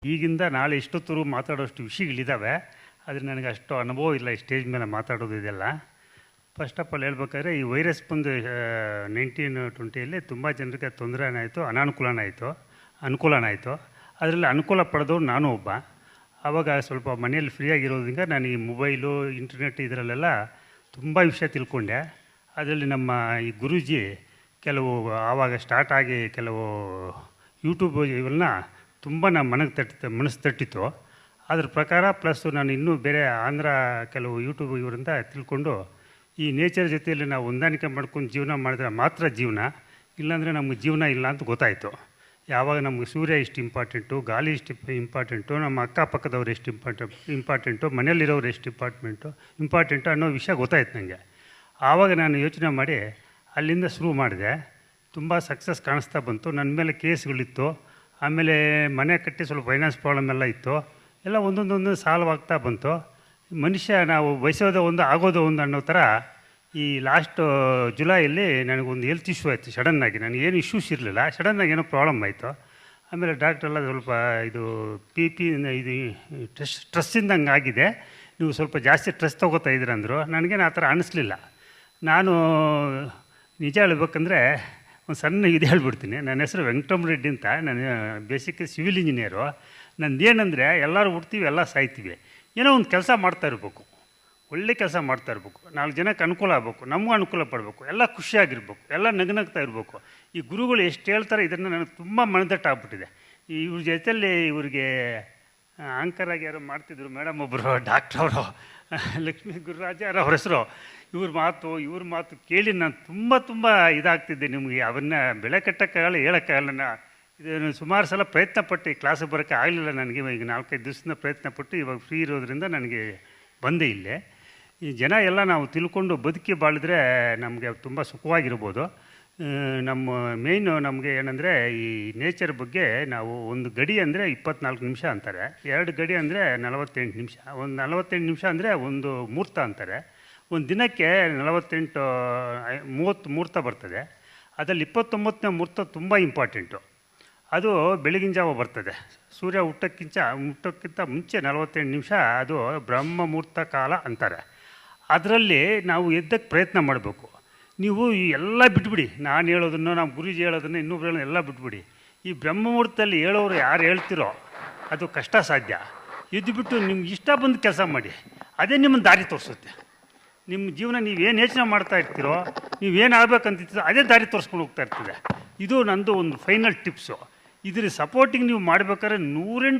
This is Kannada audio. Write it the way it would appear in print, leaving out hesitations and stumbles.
ಈಗಿಂದ ನಾಳೆ ಇಷ್ಟೊತ್ತರೂ ಮಾತಾಡೋಷ್ಟು ವಿಷಯಗಳಿದ್ದಾವೆ. ಆದರೆ ನನಗೆ ಅಷ್ಟು ಅನುಭವ ಇಲ್ಲ ಈ ಸ್ಟೇಜ್ ಮೇಲೆ ಮಾತಾಡೋದು ಇದೆಲ್ಲ. ಫಸ್ಟ್ ಆಫ್ ಆಲ್ ಹೇಳ್ಬೇಕಾದ್ರೆ ಈ ವೈರಸ್ ಬಂದು 1920ಯಲ್ಲಿ ತುಂಬ ಜನರಿಗೆ ತೊಂದರೆನಾಯಿತು, ಅನಾನುಕೂಲನಾಯಿತು, ಅನುಕೂಲನಾಯಿತು. ಅದರಲ್ಲಿ ಅನುಕೂಲ ಪಡೆದವ್ರು ನಾನು ಒಬ್ಬ. ಆವಾಗ ಸ್ವಲ್ಪ ಮನೆಯಲ್ಲಿ ಫ್ರೀಯಾಗಿರೋದ್ರಿಂದ ನಾನು ಈ ಮೊಬೈಲು, ಇಂಟರ್ನೆಟ್ ಇದರಲ್ಲೆಲ್ಲ ತುಂಬ ವಿಷಯ ತಿಳ್ಕೊಂಡೆ. ಅದರಲ್ಲಿ ನಮ್ಮ ಈ ಗುರೂಜಿ ಕೆಲವು ಆವಾಗ ಸ್ಟಾರ್ಟ್ ಆಗಿ ಕೆಲವು ಯೂಟ್ಯೂಬ್ ಇವನ್ನ ತುಂಬ ನಮ್ಮ ಮನಸ್ಸು ತಟ್ಟಿತ್ತು. ಅದ್ರ ಪ್ರಕಾರ ಪ್ಲಸ್ ನಾನು ಇನ್ನೂ ಬೇರೆ ಆಂಧ್ರ ಕೆಲವು ಯೂಟ್ಯೂಬ್ ಇವರಿಂದ ತಿಳ್ಕೊಂಡು ಈ ನೇಚರ್ ಜೊತೆಯಲ್ಲಿ ನಾವು ಹೊಂದಾಣಿಕೆ ಮಾಡ್ಕೊಂಡು ಜೀವನ ಮಾಡಿದ್ರೆ ಮಾತ್ರ ಜೀವನ, ಇಲ್ಲಾಂದರೆ ನಮಗೆ ಜೀವನ ಇಲ್ಲ ಅಂತ ಗೊತ್ತಾಯಿತು. ಯಾವಾಗ ನಮಗೆ ಸೂರ್ಯ ಎಷ್ಟು ಇಂಪಾರ್ಟೆಂಟು, ಗಾಳಿ ಎಷ್ಟು ಇಂಪಾರ್ಟೆಂಟು, ನಮ್ಮ ಅಕ್ಕಪಕ್ಕದವ್ರು ಎಷ್ಟು ಇಂಪಾರ್ಟೆಂಟು, ಮನೆಯಲ್ಲಿರೋರು ಎಷ್ಟು ಇಂಪಾರ್ಟೆಂಟು ಅನ್ನೋ ವಿಷಯ ಗೊತ್ತಾಯ್ತು ನನಗೆ. ಆವಾಗ ನಾನು ಯೋಚನೆ ಮಾಡಿ ಅಲ್ಲಿಂದ ಶುರು ಮಾಡಿದೆ. ತುಂಬ ಸಕ್ಸಸ್ ಕಾಣಿಸ್ತಾ ಬಂತು. ನನ್ನ ಮೇಲೆ ಕೇಸ್ಗಳಿತ್ತು, ಆಮೇಲೆ ಮನೆ ಕಟ್ಟಿ ಸ್ವಲ್ಪ ಫೈನಾನ್ಸ್ ಪ್ರಾಬ್ಲಮ್ ಎಲ್ಲ ಇತ್ತು. ಎಲ್ಲ ಒಂದೊಂದೊಂದು ಸಾಲ್ವ್ ಆಗ್ತಾ ಬಂತು. ಮನುಷ್ಯ ನಾವು ಬಯಸೋದು ಒಂದು ಆಗೋದು ಒಂದು ಅನ್ನೋ ಥರ ಈ ಲಾಸ್ಟ್ ಜುಲೈಯಲ್ಲಿ ನನಗೊಂದು ಹೆಲ್ತ್ ಇಶ್ಯೂ ಆಯಿತು. ಸಡನ್ನಾಗಿ ನನಗೇನು ಇಶ್ಯೂಸ್ ಇರಲಿಲ್ಲ, ಸಡನ್ನಾಗಿ ಏನೋ ಪ್ರಾಬ್ಲಮ್ ಆಯಿತು. ಆಮೇಲೆ ಡಾಕ್ಟ್ರೆಲ್ಲ ಸ್ವಲ್ಪ ಇದು ಇದು ಸ್ಟ್ರೆಸ್ಸಿಂದಂಗೆ ಆಗಿದೆ, ನೀವು ಸ್ವಲ್ಪ ಜಾಸ್ತಿ ಸ್ಟ್ರೆಸ್ ತೊಗೋತಾ ಇದ್ದೀರ ಅಂದರು. ನನಗೇನು ಆ ಥರ ಅನ್ನಿಸ್ಲಿಲ್ಲ. ನಾನು ನಿಜ ಹೇಳ್ಬೇಕಂದ್ರೆ ಒಂದು ಸಣ್ಣ ಇದು ಹೇಳ್ಬಿಡ್ತೀನಿ. ನನ್ನ ಹೆಸರು ವೆಂಕಟರಮಣ ರೆಡ್ಡಿ ಅಂತ. ನಾನು ಬೇಸಿಕ್ ಸಿವಿಲ್ ಇಂಜಿನಿಯರು. ನಂದೇನೆಂದರೆ ಎಲ್ಲರೂ ಹುಡ್ತೀವಿ, ಎಲ್ಲ ಸಾಯ್ತೀವಿ. ಏನೋ ಒಂದು ಕೆಲಸ ಮಾಡ್ತಾ ಇರಬೇಕು, ಒಳ್ಳೆ ಕೆಲಸ ಮಾಡ್ತಾ ಇರಬೇಕು, 4 ಜನಕ್ಕೆ ಅನುಕೂಲ ಆಗಬೇಕು, ನಮಗೂ ಅನುಕೂಲ ಪಡಬೇಕು, ಎಲ್ಲ ಖುಷಿಯಾಗಿರ್ಬೇಕು, ಎಲ್ಲ ನಗ್ನಗ್ತಾ ಇರಬೇಕು. ಈ ಗುರುಗಳು ಎಷ್ಟು ಹೇಳ್ತಾರೆ ಇದನ್ನು ನನಗೆ ತುಂಬ ಮನದಟ್ಟಾಗ್ಬಿಟ್ಟಿದೆ. ಇವ್ರ ಜೊತೆಯಲ್ಲಿ ಇವರಿಗೆ ಆಂಕರ್ ಆಗಿ ಯಾರೋ ಮಾಡ್ತಿದ್ರು ಮೇಡಮ್ ಒಬ್ಬರು, ಡಾಕ್ಟ್ರವರು ಲಕ್ಷ್ಮೀ ಗುರುರಾಜ ಅವ್ರ ಹೆಸರು. ಇವ್ರ ಮಾತು ಕೇಳಿ ನಾನು ತುಂಬ ಇದಾಗ್ತಿದ್ದೆ. ನಿಮಗೆ ಅವನ್ನ ಬೆಳೆ ಕಟ್ಟೋಕ್ಕಾಗಲ್ಲ, ಹೇಳೋಕ್ಕಾಗಲ್ಲ. ಇದನ್ನು ಸುಮಾರು ಸಲ ಪ್ರಯತ್ನಪಟ್ಟು ಈ ಕ್ಲಾಸಿಗೆ ಬರೋಕ್ಕೆ ಆಗಲಿಲ್ಲ ನನಗೆ. ಈಗ 4-5 ದಿವಸದಿಂದ ಪ್ರಯತ್ನಪಟ್ಟು ಇವಾಗ ಫ್ರೀ ಇರೋದ್ರಿಂದ ನನಗೆ ಬಂದೆ ಇಲ್ಲೇ. ಈ ಜನ ಎಲ್ಲ ನಾವು ತಿಳ್ಕೊಂಡು ಬದುಕಿ ಬಾಳಿದ್ರೆ ನಮಗೆ ತುಂಬ ಸುಖವಾಗಿರ್ಬೋದು. ನಮ್ಮ ಮೇಯ್ನು ನಮಗೆ ಏನಂದರೆ ಈ ನೇಚರ್ ಬಗ್ಗೆ ನಾವು ಒಂದು ಗಡಿ ಅಂದರೆ 24 ನಿಮಿಷ ಅಂತಾರೆ, 2 ಗಡಿ ಅಂದರೆ 48 ನಿಮಿಷ, ಒಂದು 48 ನಿಮಿಷ ಅಂದರೆ ಒಂದು ಮುಹೂರ್ತ ಅಂತಾರೆ. ಒಂದು ದಿನಕ್ಕೆ 30 ಮುಹೂರ್ತ ಬರ್ತದೆ. ಅದರಲ್ಲಿ 29ನೇ ಮುಹೂರ್ತ ತುಂಬ ಇಂಪಾರ್ಟೆಂಟು. ಅದು ಬೆಳಗಿನ ಜಾವ ಬರ್ತದೆ. ಸೂರ್ಯ ಹುಟ್ಟೋಕ್ಕಿಂತ ಮುಂಚೆ 48 ನಿಮಿಷ ಅದು ಬ್ರಹ್ಮ ಮುಹೂರ್ತ ಕಾಲ ಅಂತಾರೆ. ಅದರಲ್ಲಿ ನಾವು ಎದ್ದಕ್ಕೆ ಪ್ರಯತ್ನ ಮಾಡಬೇಕು. ನೀವು ಎಲ್ಲ ಬಿಟ್ಬಿಡಿ, ನಾನು ಹೇಳೋದನ್ನು, ನಮ್ಮ ಗುರೂಜಿ ಹೇಳೋದನ್ನು, ಇನ್ನೊಬ್ರು ಹೇಳೋದು ಎಲ್ಲ ಬಿಟ್ಬಿಡಿ. ಈ ಬ್ರಹ್ಮ ಮುಹೂರ್ತದಲ್ಲಿ ಹೇಳೋರು ಯಾರು ಹೇಳ್ತಿರೋ ಅದು ಕಷ್ಟ ಸಾಧ್ಯ. ಎದ್ದುಬಿಟ್ಟು ನಿಮ್ಗೆ ಇಷ್ಟ ಬಂದು ಕೆಲಸ ಮಾಡಿ, ಅದೇ ನಿಮ್ಮನ್ನು ದಾರಿ ತೋರಿಸುತ್ತೆ. ನಿಮ್ಮ ಜೀವನ ನೀವೇನು ಯೋಚನೆ ಮಾಡ್ತಾ ಇರ್ತೀರೋ, ನೀವೇನು ಆಗ್ಬೇಕಂತಿರ್ತೀರೋ ಅದೇ ದಾರಿ ತೋರಿಸ್ಕೊಂಡು ಹೋಗ್ತಾ ಇರ್ತದೆ. ಇದು ನಂದು ಒಂದು ಫೈನಲ್ ಟಿಪ್ಸು. ಇದ್ರ ಸಪೋರ್ಟಿಂಗ್ ನೀವು ಮಾಡಬೇಕಾದ್ರೆ 108